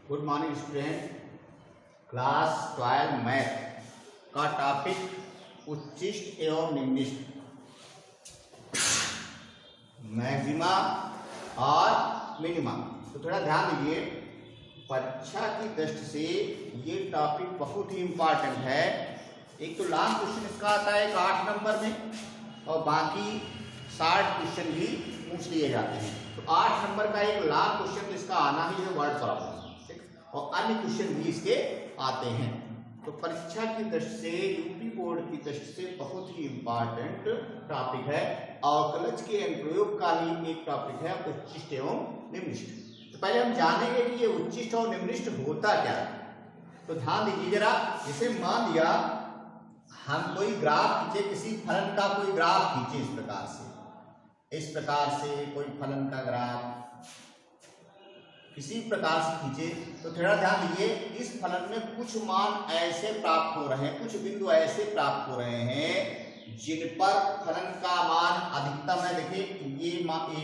Good morning student. Class 12 math का topic उच्चिष्ट एवं निम्निष्ट, maxima और मिनिमा। तो थोड़ा ध्यान दीजिए, परीक्षा की दृष्टि से ये टॉपिक बहुत ही इम्पोर्टेंट है। एक तो लॉन्ग क्वेश्चन इसका आता है 8 नंबर में, और बाकी 60 क्वेश्चन भी पूछ लिए जाते हैं। तो 8 नंबर का एक लॉन्ग क्वेश्चन तो इसका आना ही है, वर्ड प्रॉब्लम, और अन्य क्वेश्चन भी इसके आते हैं। तो परीक्षा की दृष्टि से, यूपी बोर्ड की दृष्टि से बहुत ही इम्पोर्टेंट टॉपिक है। अवकलज के अनुप्रयोग का ही एक टॉपिक है उच्चिष्ट एवं निम्निष्ट। तो पहले हम जानेंगे कि ये उच्चिष्ट और निम्निष्ट होता क्या है। तो ध्यान दीजिए जरा, जैसे मान लिया हम कोई ग्राफ खींचे, किसी फलन का कोई ग्राफ खींचे इस प्रकार से कोई फलन का ग्राफ किसी प्रकार से खींचे, तो थोड़ा ध्यान दीजिए, इस फलन में कुछ मान ऐसे प्राप्त हो रहे हैं, कुछ बिंदु ऐसे प्राप्त हो रहे हैं जिन पर फलन का मान अधिकतम है। देखिए ये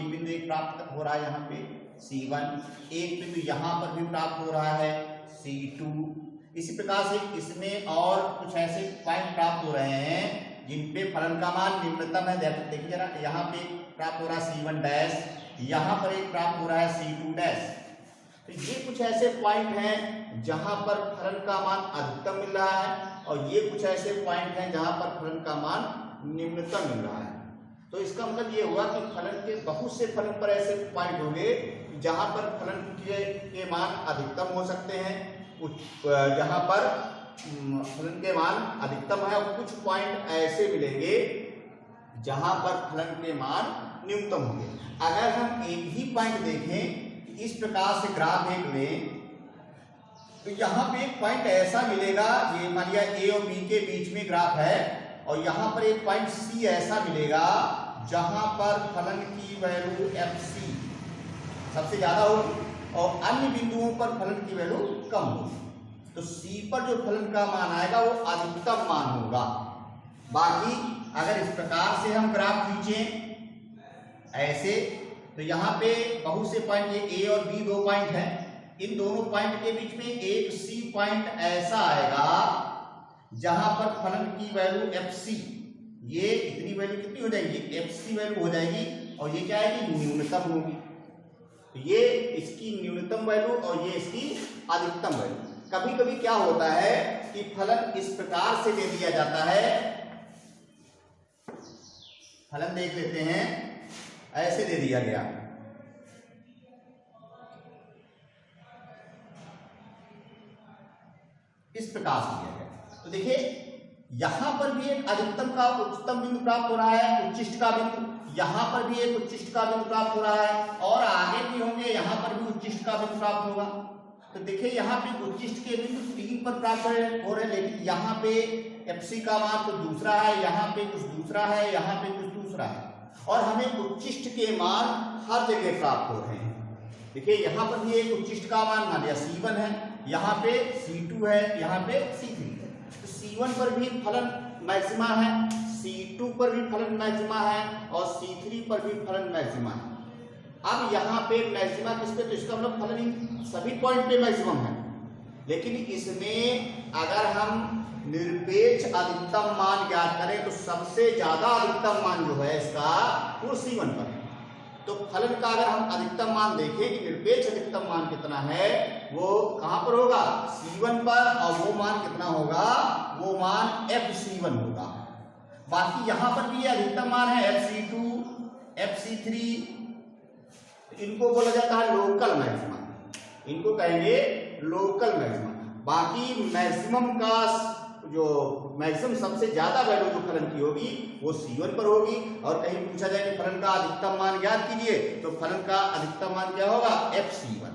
बिंदु एक प्राप्त हो रहा है यहाँ पे C1, एक बिंदु यहाँ पर भी प्राप्त हो रहा है C2। इसी प्रकार से इसमें और कुछ ऐसे पॉइंट प्राप्त हो रहे हैं जिन पे फलन का मान निम्नतम है। देखिए जरा, यहाँ पे प्राप्त हो रहा है C1 डैश, यहाँ पर एक प्राप्त हो रहा है C2 डैश। तो ये कुछ ऐसे पॉइंट हैं जहां पर फलन का मान अधिकतम मिल रहा है, और ये कुछ ऐसे पॉइंट हैं जहां पर फलन का मान निम्नतम मिल रहा है। तो इसका मतलब ये हुआ कि फलन के बहुत से फलन पर ऐसे पॉइंट होंगे जहां पर फलन के मान अधिकतम हो सकते हैं, जहां पर फलन के मान अधिकतम है, और कुछ पॉइंट ऐसे मिलेंगे जहां पर फलन के मान न्यूनतम होंगे। अगर हम एक ही पॉइंट देखें, इस प्रकार से ग्राफ देख लें, तो यहाँ पे एक पॉइंट ऐसा मिलेगा, ये मान लिया ए और बी के बीच में ग्राफ है, और यहाँ पर एक पॉइंट सी ऐसा मिलेगा जहां पर फलन की वैल्यू FC सबसे ज्यादा होगी और अन्य बिंदुओं पर फलन की वैल्यू कम होगी। तो C पर जो फलन का मान आएगा वो अधिकतम मान होगा। बाकी अगर इस प्रकार से हम ग्राफ खींचें ऐसे, तो यहाँ पे बहुत से पॉइंट, ये ए और बी 2 पॉइंट हैं, इन दोनों पॉइंट के बीच में एक सी पॉइंट ऐसा आएगा जहां पर फलन की वैल्यू FC, ये इतनी वैल्यू कितनी हो जाएगी, FC वैल्यू हो जाएगी, और ये क्या है कि न्यूनतम होगी। तो ये इसकी न्यूनतम वैल्यू और ये इसकी अधिकतम वैल्यू। कभी कभी क्या होता है कि फलन इस प्रकार से दे दिया जाता है, फलन देख लेते हैं, ऐसे दे दिया गया, इस प्रकार से दिया गया। तो देखिए यहां पर भी एक अधिकतम का उच्चतम बिंदु प्राप्त हो रहा है, उच्चिष्ट का बिंदु, यहां पर भी एक उच्चिष्ट का बिंदु प्राप्त हो रहा है, और आगे भी होंगे, यहां पर भी उच्चिष्ट का बिंदु प्राप्त होगा। तो देखिए यहाँ पे उच्चिष्ट के बिंदु 3 पर प्राप्त हो रहे हैं, लेकिन यहाँ पे FC का मान तो दूसरा है, यहाँ पे कुछ दूसरा है, यहाँ पे कुछ दूसरा है, और हमें उच्चिष्ट के मान हर जगह प्राप्त हो रहे हैं। देखिए यहाँ पर भी एक उच्चिष्ट का मान मान लिया C1 है, यहाँ पे C2 है, यहाँ पे C3 है। तो C1 पर भी फलन मैक्सिमा है, C2 पर भी फलन मैक्सिमा है, और C3 पर भी फलन मैक्सिमा है। अब यहाँ पे मैक्सिमा किस पे, तो इसका मतलब फलन इन सभी पॉइंट पे मैक्सिमम है, लेकिन इसमें अगर हम निरपेक्ष अधिकतम मान ज्ञात करें तो सबसे ज्यादा अधिकतम मान जो है इसका वो C1 पर है। तो फलन का अगर हम अधिकतम मान देखें कि निरपेक्ष अधिकतम मान कितना है, वो कहां पर होगा, C1 पर, और वो मान कितना होगा, वो मान FC1 होगा। बाकी यहां पर भी अधिकतम मान है FC2, FC3, इनको बोला जाता है लोकल मैक्सिमा, इनको कहेंगे लोकल मैक्सिमा। बाकी मैक्सिमम का जो मैक्सिमम सबसे ज्यादा वैल्यू जो फलन की होगी वो C1 पर होगी। और कहीं पूछा जाए कि फलन का अधिकतम मान ज्ञात कीजिए, तो फलन का अधिकतम मान क्या होगा, FC1।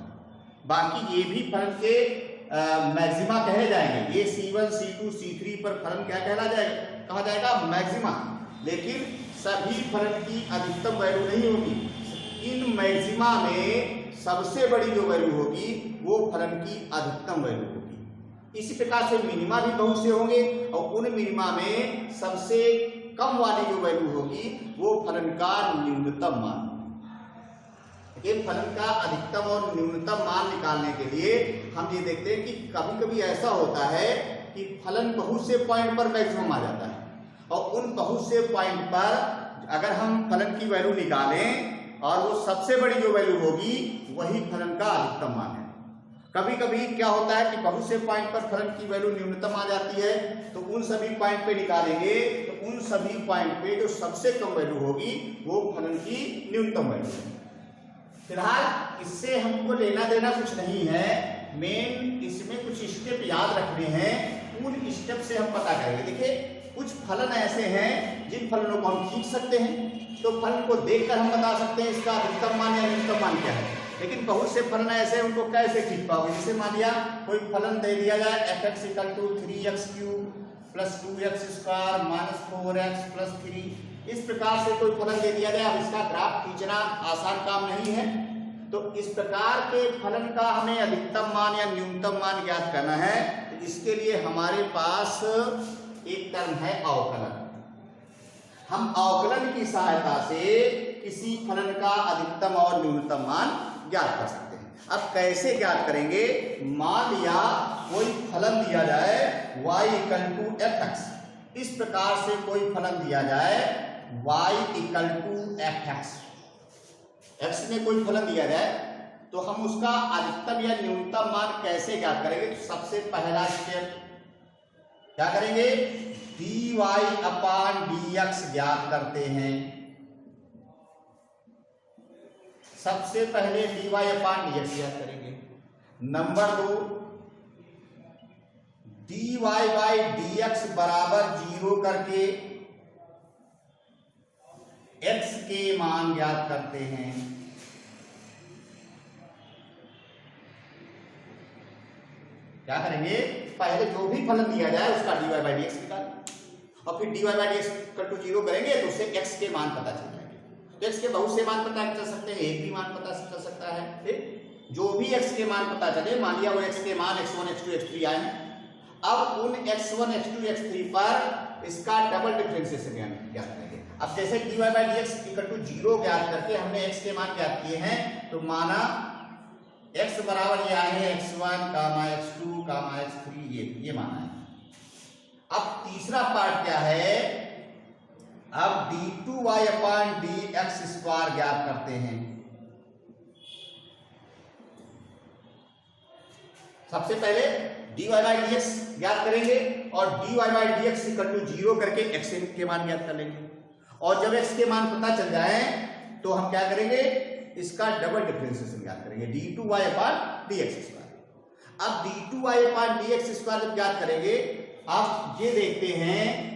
बाकी ये भी फलन के मैक्सिमा कहे जाएंगे, ये C1, C2, C3 पर फलन क्या कहा जाएगा, मैक्सिमा। लेकिन सभी फलन की अधिकतम वैल्यू नहीं होगी, इन मैक्सिमा में सबसे बड़ी जो वैल्यू होगी वो फलन की अधिकतम वैल्यू होगी। इसी प्रकार से मिनिमा भी बहुत से होंगे, और उन मिनिमा में सबसे कम वाली जो वैल्यू होगी वो फलन का न्यूनतम मान। के फलन का अधिकतम और न्यूनतम मान निकालने के लिए हम ये देखते हैं कि कभी कभी ऐसा होता है कि फलन बहुत से पॉइंट पर मैक्सिमम आ जाता है, और उन बहुत से पॉइंट पर अगर हम फलन की वैल्यू निकालें और वो सबसे बड़ी जो वैल्यू होगी वही फलन का अधिकतम मान है। कभी कभी क्या होता है कि बहुत से पॉइंट पर फलन की वैल्यू न्यूनतम आ जाती है, तो उन सभी पॉइंट पे निकालेंगे तो उन सभी पॉइंट पे जो सबसे कम वैल्यू होगी वो फलन की न्यूनतम वैल्यू है। फिलहाल इससे हमको लेना देना कुछ नहीं है, मेन इसमें कुछ स्टेप याद रखने हैं, उन स्टेप से हम पता करेंगे। देखिए कुछ फलन ऐसे हैं जिन फलनों को हम खींच सकते हैं, तो फलन को देखकर हम बता सकते हैं इसका अधिकतम मान या न्यूनतम मान क्या है। लेकिन बहुत से फलन ऐसे हैं उनको कैसे खींच पाओगे। जैसे मान लिया कोई फलन दे दिया जाए fx = 3x³ + 2x² - 4x + 3, इस प्रकार से कोई फलन दे दिया जाए। अब इसका ग्राफ खींचना आसान काम नहीं है, तो इस प्रकार के फलन का हमें अधिकतम मान या न्यूनतम मान ज्ञात करना है। तो इसके लिए हमारे पास एक टर्म है अवकलन। हम अवकलन की सहायता से किसी फलन का अधिकतम और न्यूनतम मान ज्ञात कर सकते हैं। अब कैसे ज्ञात करेंगे, मान लिया कोई फलन दिया जाए y = fx, इस प्रकार से कोई फलन दिया जाए y = fx, x में कोई फलन दिया जाए तो हम उसका अधिकतम या न्यूनतम मान कैसे ज्ञात करेंगे। तो सबसे पहला स्टेप क्या करेंगे, dy/dx ज्ञात करते हैं। सबसे पहले dy/dx ज्ञात करेंगे। नंबर 2, dy/dx बराबर 0 करके x के मान ज्ञात करते हैं। क्या करेंगे, पहले जो भी फलन दिया जाए उसका dy/dx निकालें, और फिर dy/dx = 0 करेंगे तो उससे x के मान पता चल जाएंगे। तो x के बहुत से मान पता चल सकते हैं, एक भी मान पता चल सकता है। फिर जो भी x के मान पता चले, मान लिया वो x के मान x1 x2 x3 आए हैं, अब उन x1 x2 x3 पर इसका डबल डिफरेंशिएशन ज्ञात करेंगे। अब जैसे dy/dx = 0 ज्ञात करके हमने x के मान ज्ञात किए हैं, तो माना x बराबर ये आए हैं x1, x2, x3, ये माना है। अब तीसरा पार्ट क्या है, अब d2y/dx² ज्ञात करते हैं। सबसे पहले dy/dx ज्ञात करेंगे और dy/dx = 0 करके x के मान ज्ञात कर लेंगे, और जब x के मान पता चल जाए तो हम क्या करेंगे, इसका डबल डिफरेंशिएशन ज्ञात करेंगे d2y/dx²। अब d2y/dx² जब ज्ञात करेंगे, आप ये देखते हैं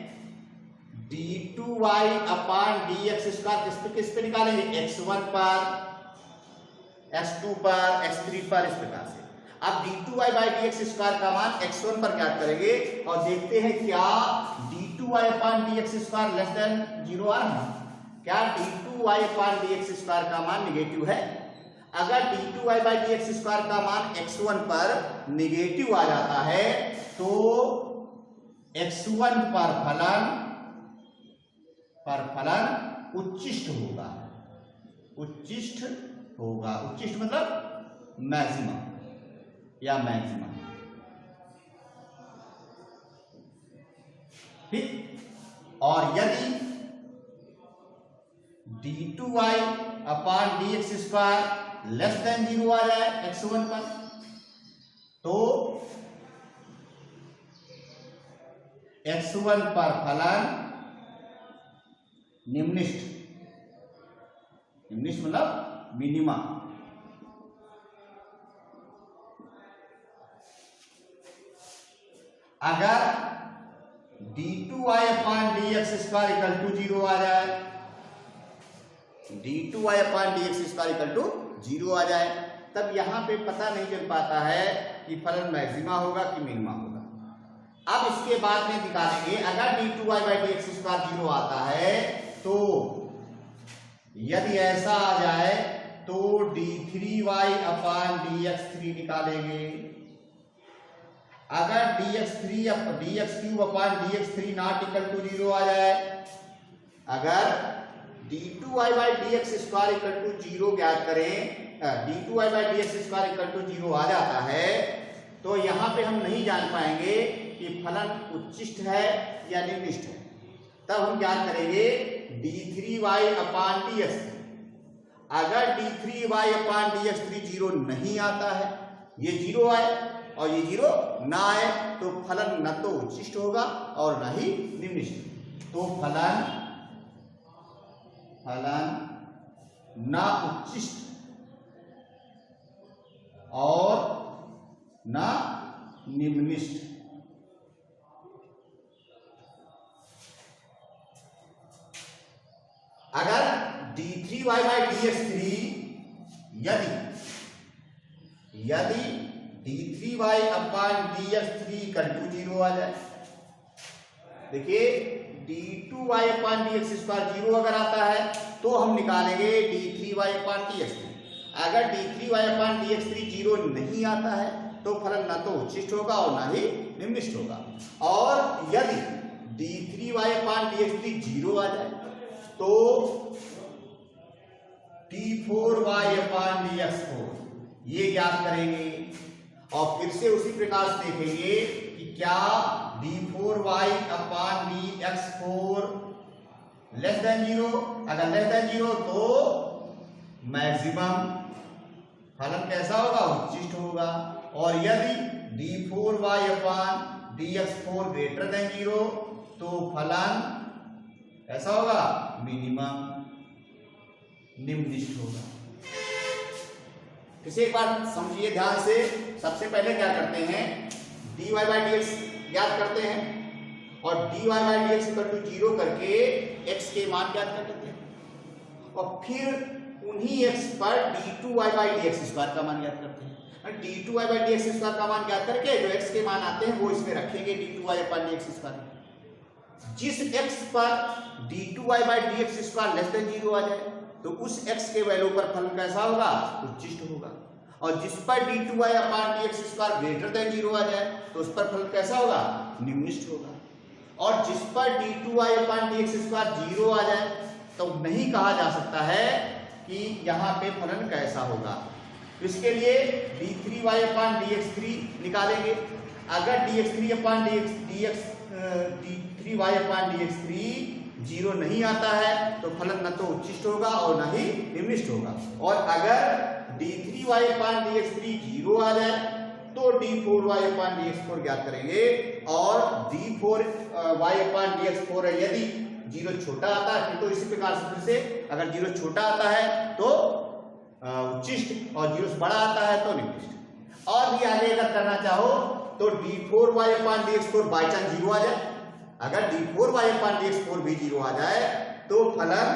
d2y/dx² किस पे निकालेंगे, x1 पर, x2 पर, x3 पर, इस प्रकार से। अब d2y/dx² का मान x1 पर ज्ञात करेंगे और देखते हैं क्या d2y/dx² < 0 आ रहा है, क्या d2y/dx² का मान निगेटिव है। अगर d2y/dx² का मान x1 पर निगेटिव आ जाता है तो x1 पर फलन उच्चिष्ट होगा। उच्चिष्ट मतलब मैक्सिमम या मैक्सिमम। ठीक, और यदि d2y/dx² < 0 आ जाए x1 पर, तो x1 पर फलन निम्निष्ठ मतलब मिनिमम। अगर d2y/dx² = 0 आ जाए, d2y/dx² = 0 आ जाए, तब यहां पे पता नहीं चल पाता है कि फलन मैक्सिमा होगा कि मिनिमा होगा। अब इसके बाद में निकालेंगे, अगर d2y/dx² 0 आता है तो यदि ऐसा आ जाए तो d3y/dx3 निकालेंगे। अगर dx3/dx3 ≠ 0 आ जाए, अगर d2y/dx² इक्वल टू 0 ज्ञात करें, d2y/dx² 0 आ जाता है, तो यहां पे हम नहीं जान पाएंगे कि फलन उच्चिष्ट है या निम्निष्ट है। तब हम क्या करेंगे, d3y/dx। अगर d3y/dx 0 नहीं आता है, ये 0 आए और ये 0 ना आए, तो फलन न तो उच्चिष्ट होगा और न ही निम्निष्ट। तो फलन न उच्चिष्ट और न निम्निष्ट। अगर d3y/dx3 यदि d3y/dx3 इक्वल टू 0 आ जाए, देखिए d2y/dx² 0 अगर आता है तो हम निकालेंगे d3y/dx3। अगर d3y/dx3 0 नहीं आता है तो फलन न तो उच्चिष्ट होगा और न ही निम्निष्ट होगा। और यदि d3y/dx3 0 आ जाए तो d4y/dx4 ये ज्ञात करेंगे, और फिर से उसी प्रकार से देखेंगे कि क्या d4y/dx4 लेस देन 0। अगर लेस देन 0 तो मैक्सिमम फलन कैसा होगा, उच्चिष्ट होगा। और यदि d4y/dx4 ग्रेटर देन 0 तो फलन ऐसा होगा, मिनिमम निम्निष्ट होगा। इसे एक बार समझिए ध्यान से। सबसे पहले क्या करते हैं, dy/dx ज्ञात करते हैं और dy/dx 0 करके x के मान ज्ञात कर लेते हैं, और फिर उन्हीं x पर d2y/dx² का मान ज्ञात करते हैं। d2y/dx² का मान ज्ञात करके जो x के मान आते हैं वो इसमें रखेंगे d2y/dx²। जिस x पर d2y/dx² लेस देन 0 आ जाए तो उस x के वैल्यू पर फलन कैसा होगा, उच्चिष्ट होगा। और जिस पर d2y/dx² ग्रेटर देन 0 आ जाए तो उस पर फलन कैसा होगा, निम्निष्ट होगा। और जिस पर d2y/dx² 0 आ जाए तो नहीं कहा जा सकता है कि यहाँ पे फलन कैसा होगा। इसके लिए d3y/dx3 निकालेंगे। अगर d3y/dx3 0 नहीं आता है तो फलन न तो उच्चिष्ट होगा और न ही निम्निष्ट होगा। और अगर d3y/dx3 0 आ जाए तो d4y/dx4 ज्ञात करेंगे, और d4y/dx4 यदि 0 छोटा आता है तो इसी प्रकार से फिर से अगर 0 छोटा आता है तो उच्चिष्ट और 0 से बड़ा आता है तो निम्निष्ट। और भी आगे अगर करना चाहो तो d4y/dx4 बाई चांस 0 आ जाए, अगर d4y/dx4 भी 0 आ जाए तो फलन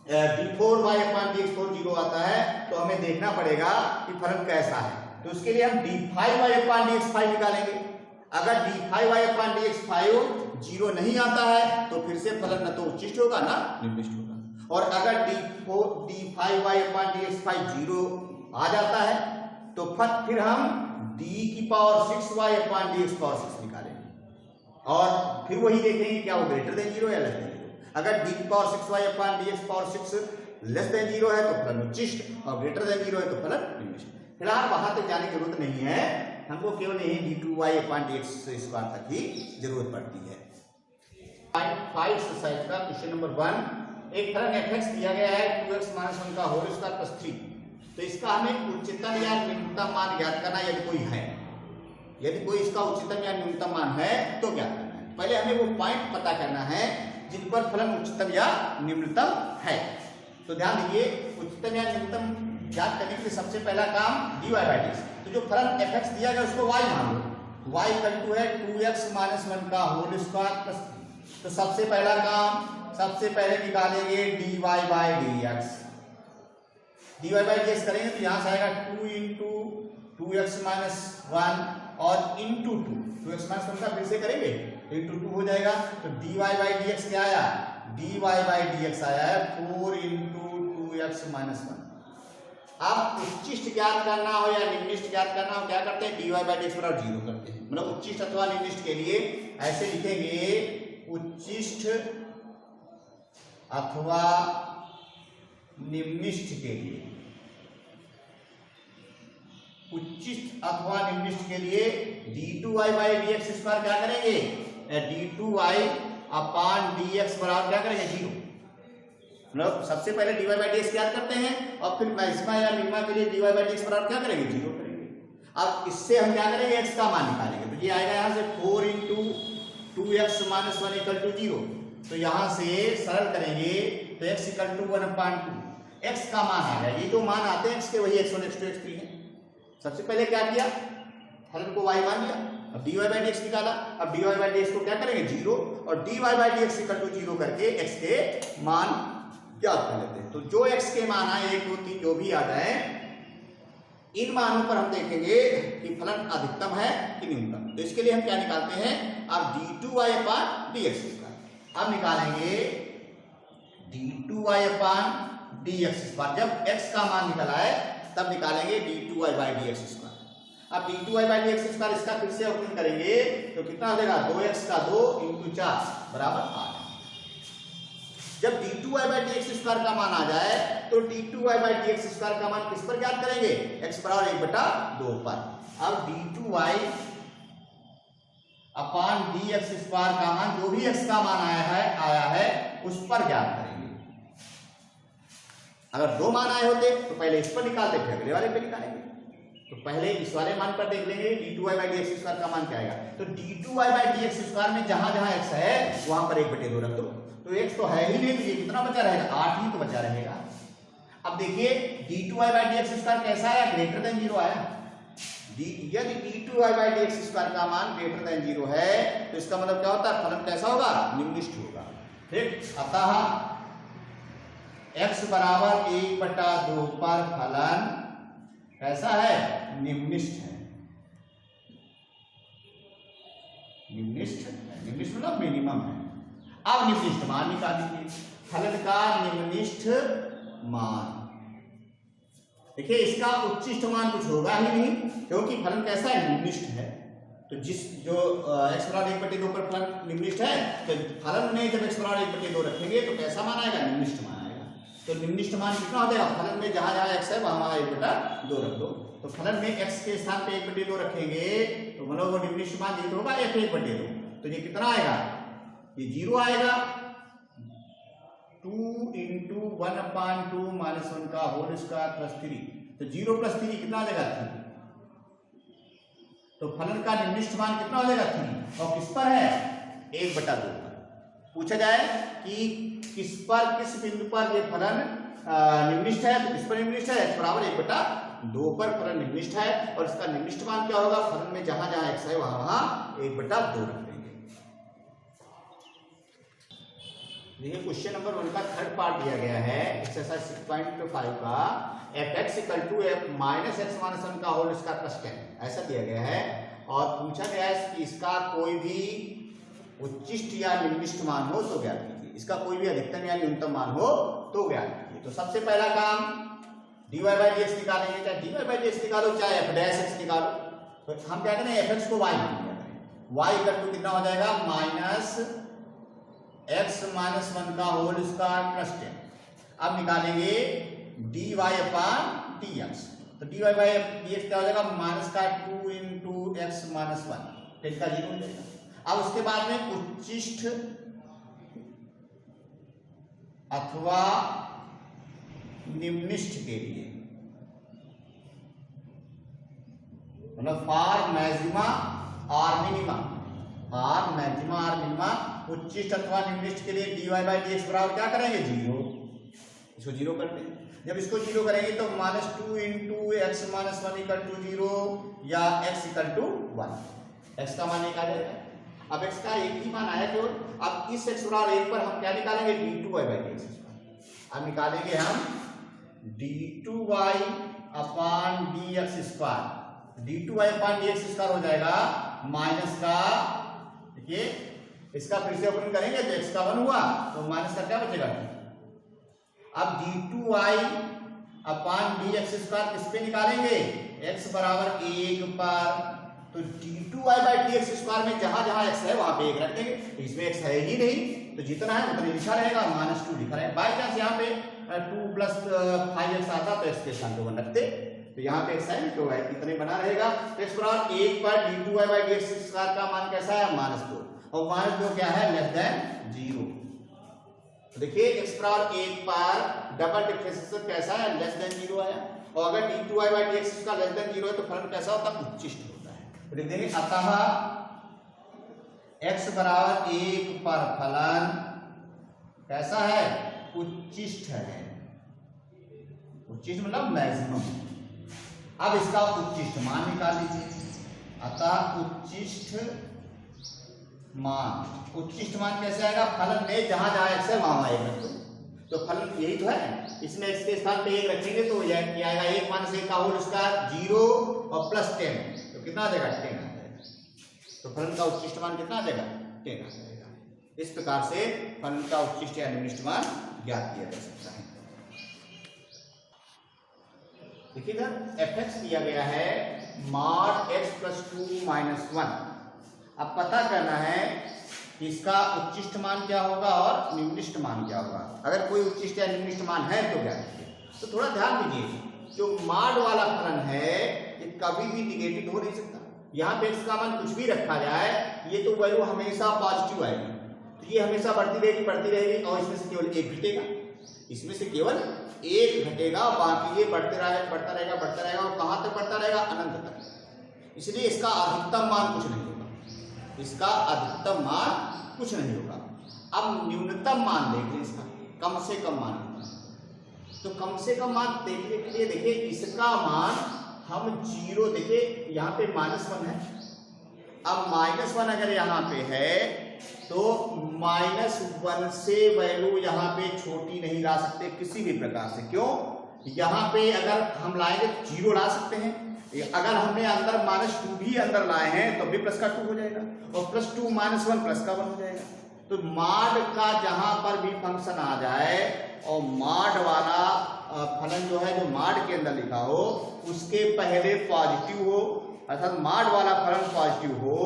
d4y/dx4 0 आता है तो हमें देखना पड़ेगा कि फलन कैसा है। तो उसके लिए हम d5y/dx5 निकालेंगे। अगर d5y/dx5 0 नहीं आता है तो फिर से फलन न तो उच्चिष्ट होगा ना निम्निष्ट होगा। और अगर d5y/dx5 0 आ जाता है तो फिर हम d6y/dx6 निकालेंगे, और फिर वही देखेंगे क्या वो ग्रेटर देन 0 या लेस देन 0। अगर d6y/dx6 लेस देन 0 है तो फलन उच्चिष्ट और ग्रेटर देन 0 है तो फलन निम्निष्ट। फिलहाल वहां तक जाने की जरूरत नहीं है, हमको केवल यही d2y/dx² तक ही जरूरत पड़ती है। 5 एक्सरसाइज का क्वेश्चन नंबर 1, एक फलन fx दिया गया है 2x - 1 का होल स्क्वायर प्लस 3। तो इसका हमें उच्चतम या न्यूनतम मान ज्ञात करना, यदि कोई है, यदि कोई इसका उच्चतम या न्यूनतम मान है तो ज्ञात करना है। पहले हमें वो पॉइंट पता करना है जिन पर फलन उच्चतम या निम्नतम है। तो ध्यान दीजिए, उच्चतम या न्यूनतम ज्ञात करने के लिए सबसे पहला काम dy/dx। तो जो फलन fx दिया गया उसको y मान लो, y इक्वल टू है 2x - 1 का होल स्क्वायर प्लस 3। तो सबसे पहला काम, सबसे पहले निकालेंगे dy/dx। dy/dx करेंगे तो यहां से आएगा 2 × 2x - 1 और इंटू 2x - 1 का फिर से करेंगे इंटू 2 हो जाएगा। तो dy/dx क्या आया, dy/dx आया है 4 × 2x - 1। अब उच्चिष्ट ज्ञात करना हो या निम्निष्ट ज्ञात करना हो क्या करते हैं, dy/dx बराबर 0 करते हैं। मतलब उच्चिष्ट अथवा निम्निष्ट के लिए ऐसे लिखेंगे, उच्चिष्ट अथवा निम्निष्ठ के लिए, उच्चिष्ट अथवा निम्निष्ठ के लिए d2y बाई dx स्क्वायर क्या करेंगे, d2y अपान dx बराबर क्या करेंगे 0। मतलब सबसे पहले dy बाई dx याद करते हैं और फिर मैक्सिमा या मिनिमा के लिए dy बाई dx बराबर क्या करेंगे 0 करेंगे। अब इससे हम क्या करेंगे, x का मान निकालेंगे। तो ये आएगा यहाँ से 4 into 2x minus 1 equal to 0। तो यहाँ से सरल करेंगे तो x इक्वल टू 1/2, x का मान आ गया। ये जो मान आते हैं x के वही x1 x2 x3 है। सबसे पहले क्या किया, फलन को y मान लिया, अब dy बाई dx निकाला। अब dy बाई dx को क्या करेंगे 0 और dy by dx equal to 0 करके x के मान ज्ञात कर लेते हैं। तो जो x के मान आए 1 2 3 जो भी आ जाए, इन मानों पर हम देखेंगे कि फलन अधिकतम है कि न्यूनतम। तो इसके लिए हम क्या निकालते हैं, अब d2y अपान dx स्क्वायर। अब निकालेंगे d2y अपान dx स्क्वायर। जब x का मान निकल आए तब निकालेंगे d2y बाई dx स्क्वायर। अब d2y बाई dx स्क्वायर इसका फिर से अवकलन करेंगे तो कितना हो जाएगा, 2x का 2 इंटू 4 बराबर 8। जब d2y बाई dx स्क्वायर का मान आ जाए तो d2y बाई dx स्क्वायर का मान किस पर ज्ञात करेंगे, x बराबर 1/2 पर। अब d2y अपान dx स्क्वायर का मान, जो भी x का मान आया है उस पर ज्ञात करेंगे। अगर 2 मान आए होते तो पहले इस पर निकालते फिर अगले वाले पे निकालेंगे। तो पहले इस वाले मान पर देख लेंगे d2y बाई dx स्क्वायर का मान क्या आएगा। तो d2y बाई dx स्क्वायर में जहां जहां x है वहां पर 1/2 रख दो। तो x तो है ही नहीं, तो ये कितना बचा रहेगा, 8 ही तो बचा रहेगा। अब देखिए d2y बाई dx स्क्वायर कैसा आया, ग्रेटर देन 0 आया। यदि d2y बाई dx स्क्वायर का मान ग्रेटर देन 0 है तो इसका मतलब क्या होता है, फलन कैसा होगा, निम्निष्ठ होगा। ठीक, अतः x बराबर 1/2 पर फलन कैसा है, निम्निष्ठ है। निम्निष्ठ मतलब मिनिमम है। अब निम्निष्ठ मान निकालेंगे, फलन का निम्निष्ठ मान। देखिए इसका उच्चिष्ठ मान कुछ होगा ही नहीं, क्योंकि फलन कैसा है, निम्निष्ठ है। तो जो x बराबर 1/2 पर फलन निम्निष्ठ है, तो फलन में जब x बराबर 1/2 रखेंगे तो कैसा मान आएगा, निम्निष्ठ मान आएगा। तो निम्निष्ठ मान कितना हो जाएगा, फलन में जहां जहां x है वहां 1/2 रख दो। तो फलन में x के स्थान पे 1/2 रखेंगे तो मतलब वो निम्निष्ठ मान ये होगा f 1/2। तो ये कितना आएगा, ये 0 आएगा। 2 इंटू 1/2 माइनस 1 का होल स्क्वायर प्लस 3। तो 0 प्लस 3 कितना आ जाएगा, 3। तो फलन का निम्निष्ठ मान कितना हो जाएगा, 3। और किस पर है, 1/2 पर। पूछा जाए कि किस पर, किस बिंदु पर ये फलन निम्निष्ठ है, तो किस पर निम्निष्ठ है, x बराबर 1/2 पर फलन निम्निष्ठ है। और इसका निम्निष्ठ मान क्या होगा, फलन में जहां जहां x है वहां 1/2 रख देंगे। देखिए क्वेश्चन नंबर 1 का थर्ड पार्ट दिया गया है एक्सरसाइज 6.5 का, fx equal to f minus x minus 1 का होल स्क्वायर प्लस 10 ऐसा दिया गया है। और पूछा गया है कि इसका कोई भी उच्चिष्ट या निम्निष्ठ मान हो तो ज्ञात कीजिए, इसका कोई भी अधिकतम या न्यूनतम मान हो तो ज्ञात कीजिए। तो सबसे पहला काम dy बाई dx निकालेंगे, चाहे dy बाई dx निकालो चाहे f डैश x निकालो। तो हम क्या करें, fx को y मान लिया करें। y इक्वल टू कितना हो जाएगा, माइनस x माइनस 1 का होल स्क्वायर प्लस 10। अब निकालेंगे dy अपान dx। तो dy बाई dx क्या हो जाएगा, माइनस का 2 इंटू x माइनस 1, 10 का 0 हो जाएगा। अब उसके बाद में उच्चिष्ठ अथवा निम्निष्ठ के लिए, मतलब फॉर मैक्सिमा और मिनिमा, फॉर मैक्सिमा और मिनिमा उच्चिष्ट अथवा निम्निष्ठ के लिए dy बाई dx बराबर क्या करेंगे, 0। इसको 0 करते हैं। जब इसको 0 करेंगे तो minus 2 into x minus 1 equal to 0 या x इक्वल टू 1। x का मान 1 आ जाएगा। अब x का एक ही मान आया केवल। अब इस x बराबर 1 पर हम क्या निकालेंगे, d2y बाई dx। अब निकालेंगे हम d2y अपान dx स्क्वायर। d2y अपान dx स्क्वायर हो जाएगा माइनस का, देखिए इसका फिर से ओपन करेंगे तो x का 1 हुआ तो माइनस का क्या बचेगा। अब d2y अपान dx स्क्वायर किस पे निकालेंगे, x बराबर 1 पर। तो d2y बाई dx स्क्वायर में जहां जहां x है वहां पे 1 रख देंगे। तो इसमें x है ही नहीं तो जितना है उतना लिखा रहेगा, -2 लिखा रहेगा। बाई चांस यहाँ पे 2 + 5x आता तो x के स्थान पे 1 रखते, तो यहाँ पे x है तो इतने बना रहेगा। x बराबर 1 पर d2y/dx का मान कैसा है, -2, और -2 क्या है, <0। तो देखिए x बराबर 1 पर डबल डिफरेंशिएशन कैसा है, <0 आया, और अगर d2y/dx का <0 है तो फलन कैसा होता है, उच्चिष्ट होता है। तो लिख देंगे अतः x बराबर 1 पर फलन कैसा है, उच्चिष्ट है। उच्चिष्ट मतलब मैक्सिमम। अब इसका उच्चिष्ट मान निकाल लीजिए। अतः उच्चिष्ट मान कैसे आएगा, फलन में जहां जहां x है वहां आएगा, तो फलन यही तो है। इसमें x के स्थान पे 1 रखेंगे तो ये आएगा 1 - 1 का होल स्क्वायर 0 और +10, तो कितना आ जाएगा, 10 आ जाएगा। तो फलन का उच्चिष्ट मान कितना आ जाएगा, 10 आ जाएगा। इस प्रकार से फलन का उच्चिष्ट या निम्निष्ट मान ज्ञात किया जा सकता है। देखिए इधर fx दिया गया है mod x + 2 - 1। अब पता करना है कि इसका उच्चिष्ट मान क्या होगा और निम्निष्ट मान क्या होगा। अगर कोई उच्चिष्ट या निम्निष्ट मान है तो क्या है, तो थोड़ा ध्यान दीजिए, जो mod वाला फलन है ये कभी भी निगेटिव हो नहीं सकता। यहाँ पे x का मान कुछ भी रखा जाए, ये तो वैल्यू हमेशा पॉजिटिव आएगी, तो ये हमेशा बढ़ती रहेगी और इसमें से केवल 1 घटेगा, इसमें से केवल 1 घटेगा, बाकी ये बढ़ता रहेगा और कहां तक बढ़ता रहेगा, अनंत तक। इसलिए इसका अधिकतम मान कुछ नहीं होगा, इसका अधिकतम मान कुछ नहीं होगा। अब न्यूनतम मान देख लें, इसका कम से कम मान, तो कम से कम मान देखने के लिए देखिए इसका मान हम 0, देखिए यहाँ पे -1 है। अब -1 अगर यहाँ पे है तो -1 से वैल्यू यहाँ पे छोटी नहीं ला सकते किसी भी प्रकार से। क्यों, यहाँ पे अगर हम लाएंगे 0 ला सकते हैं, अगर हमने अंदर -2 भी अंदर लाए हैं तो भी +2 हो जाएगा, और +2 - 1 +1 हो जाएगा। तो mod का जहां पर भी फंक्शन आ जाए और mod वाला फलन जो है जो mod के अंदर लिखा हो उसके पहले पॉजिटिव हो, अर्थात mod वाला फलन पॉजिटिव हो,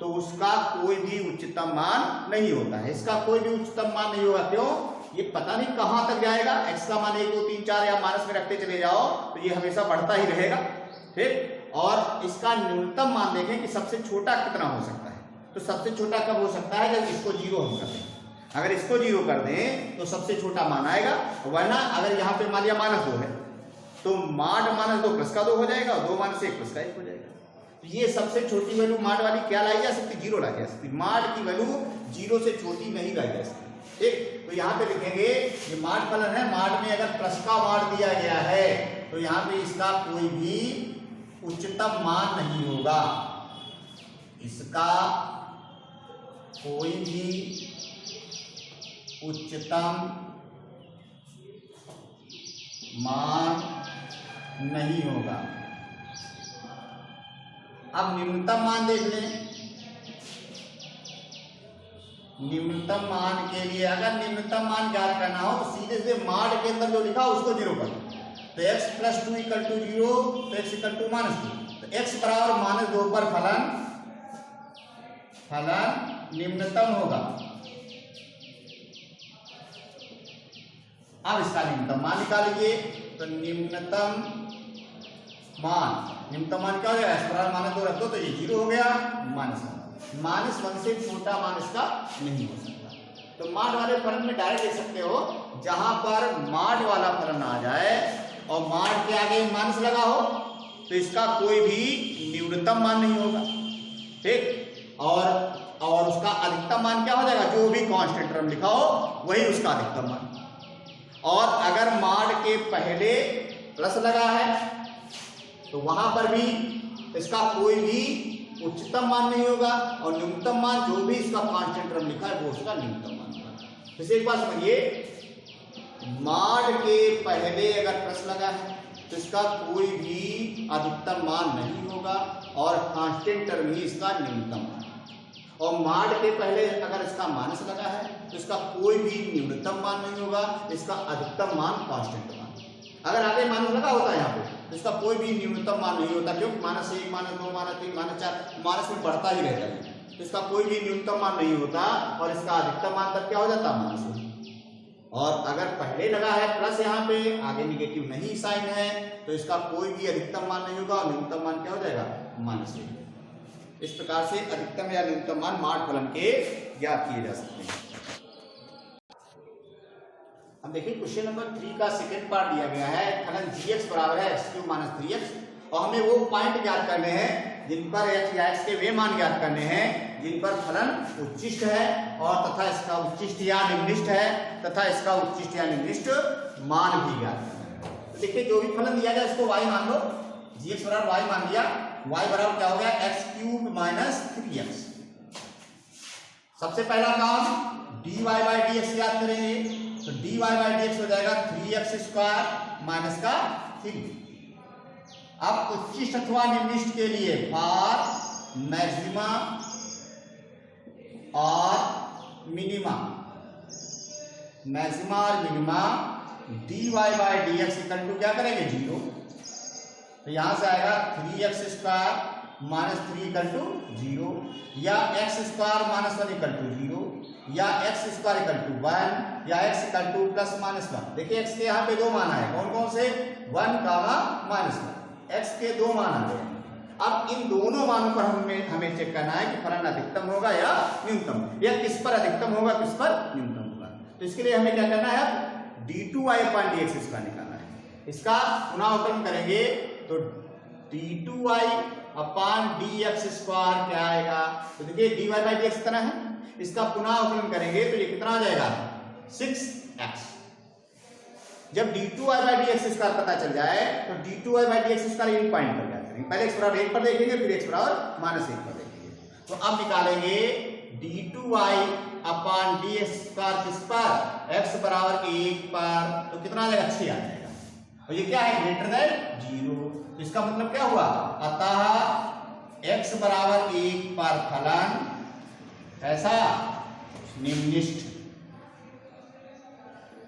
तो उसका कोई भी उच्चतम मान नहीं होता है। इसका कोई भी उच्चतम मान नहीं होगा। क्यों, ये पता नहीं कहां तक जाएगा। x का मान 1 2 3 4 या माइनस में रखते चले जाओ तो ये हमेशा बढ़ता ही रहेगा, ठीक। और इसका न्यूनतम मान देखें कि सबसे छोटा कितना हो सकता है, तो सबसे छोटा कब हो सकता है, जब इसको 0 हम कर दें। अगर इसको 0 कर दें तो सबसे छोटा मान आएगा, वरना अगर यहाँ पे मान लिया -2 है तो mod -2 +2 हो जाएगा, और 2 - 1 +1 हो जाएगा। तो ये सबसे छोटी वैल्यू mod वाली क्या लाई जा सकती, 0 लाई जा सकती। mod की वैल्यू 0 से छोटी नहीं लाई जा सकती, ठीक। तो यहाँ पे लिखेंगे ये mod फलन है, mod में अगर प्लस का mod दिया गया है तो यहाँ पे इसका कोई भी उच्चतम मान नहीं होगा, इसका कोई भी उच्चतम मान नहीं होगा। अब निम्नतम मान देख लें। निम्नतम मान के लिए अगर निम्नतम मान ज्ञात करना हो तो सीधे से mod के अंदर जो लिखा उसको 0 कर दो, तो x + 2 = 0, तो x = -2, तो x बराबर -2 पर फलन निम्नतम होगा। अब इसका निम्नतम मान निकालिए, तो निम्नतम मान क्या हो जाएगा, x बराबर -2 रख दो तो ये 0 हो गया, -1 से छोटा मान इसका नहीं हो सकता। तो mod वाले फलन में डायरेक्ट देख सकते हो, जहां पर mod वाला फलन आ जाए और mod के आगे माइनस लगा हो तो इसका कोई भी न्यूनतम मान नहीं होगा, ठीक। और उसका अधिकतम मान क्या हो जाएगा, जो भी कांस्टेंट टर्म लिखा हो वही उसका अधिकतम मान। और अगर mod के पहले प्लस लगा है तो वहां पर भी इसका कोई भी उच्चतम मान नहीं होगा, और न्यूनतम मान जो भी इसका कांस्टेंट टर्म लिखा है वो उसका न्यूनतम मान होगा। जैसे एक बात समझिए, mod के पहले अगर प्लस लगा है तो इसका कोई भी अधिकतम मान नहीं होगा, और कांस्टेंट टर्म ही इसका न्यूनतम मान। और mod के पहले अगर इसका माइनस लगा है तो इसका कोई भी न्यूनतम मान नहीं होगा, इसका अधिकतम मान कांस्टेंट मान। अगर आगे माइनस लगा होता है यहाँ पे तो इसका कोई भी न्यूनतम मान नहीं होता, क्योंकि -1 -2 -3 -4 माइनस में बढ़ता ही रहता है। तो इसका कोई भी न्यूनतम मान नहीं होता और इसका अधिकतम मान तब क्या हो जाता, -1। और अगर पहले लगा है प्लस यहाँ पे, आगे निगेटिव नहीं साइन है, तो इसका कोई भी अधिकतम मान नहीं होगा और न्यूनतम मान क्या हो जाएगा, -1। इस प्रकार से अधिकतम या न्यूनतम मान माड फलन के ज्ञात किए जा सकते हैं। अब देखिए क्वेश्चन नंबर 3 का सेकंड पार्ट दिया गया है, फलन gx बराबर है x³ - 3x, और हमें वो पॉइंट ज्ञात करने हैं जिन पर x या x के वे मान ज्ञात करने हैं जिन पर फलन उच्चिष्ट है और तथा इसका उच्चिष्ट या निम्निष्ट है तथा इसका उच्चिष्ट या निम्निष्ट मान भी ज्ञात करना है। तो देखिए जो भी फलन दिया जाए इसको y मान लो, gx बराबर y मान लिया, y बराबर क्या हो गया, x³ - 3x। सबसे पहला काम dy/dx याद करेंगे, तो dy/dx हो जाएगा 3x² - का 3। अब उच्चिष्ट अथवा निम्निष्ट के लिए फॉर मैक्सिमा और मिनिमा, मैक्सिमा और मिनिमा dy/dx इक्वल टू क्या करेंगे, 0। तो यहां से आएगा 3x² - 3 इक्वल टू 0, या x² - 1 इक्वल टू 0, या x² इक्वल टू 1, या x इक्वल टू +-1। देखिए x के यहाँ पे दो मान आए, कौन कौन से, 1, -1। x के दो मान आ गए। अब इन दोनों मानों पर हमें चेक करना है कि फलन अधिकतम होगा या न्यूनतम, या किस पर अधिकतम होगा किस पर न्यूनतम होगा। तो इसके लिए हमें क्या करना है, d2y/dx इसका निकालना है। इसका पुनरावलोकन करेंगे तो d2y/dx² क्या आएगा, तो देखिए dy/dx कितना है, इसका पुनरावलोकन करेंगे तो ये कितना आ जाएगा, 6x। जब d2y/dx इसका पता चल जाए तो d2y/dx इसका इन पॉइंट पर ज्ञात करेंगे। पहले x बराबर 1 पर देखेंगे, फिर x बराबर -1 पर देखेंगे। तो अब निकालेंगे d2y/dx² किस पर, x बराबर 1 पर, तो कितना आ जाएगा, 6 आ जाएगा। और ये क्या है, ग्रेटर देन 0। तो इसका मतलब क्या हुआ, अतः x बराबर 1 पर फलन ऐसा निम्निष्ठ